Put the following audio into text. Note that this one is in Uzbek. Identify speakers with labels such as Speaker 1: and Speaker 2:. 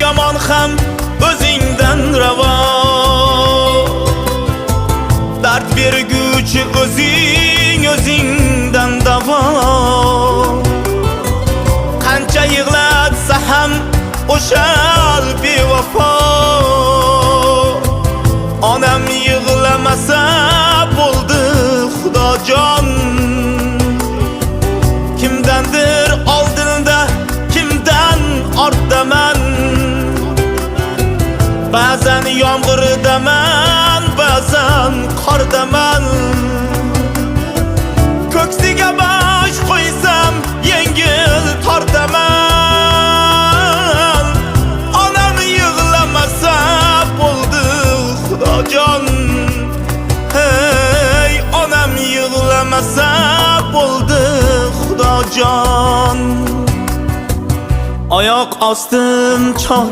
Speaker 1: yomon ham o'zingdan ravo. Dard berguvchi o'zingdan davo. Qancha yig'latsa ham o'shal bevafo. Onam yig'lamasa bo'ldi Xudojon. Kimdandir oldinda, kimdan ortdaman. Ba'zan yomg'irdaman, ba'zan qordaman. Ko'ksiga bosh qo'ysam yengil tortaman. Onam yig'lamasa bo'ldi Xudojon. Hey, onam yig'lamasa bo'ldi Xudojon. Oyoq ostim cho'g'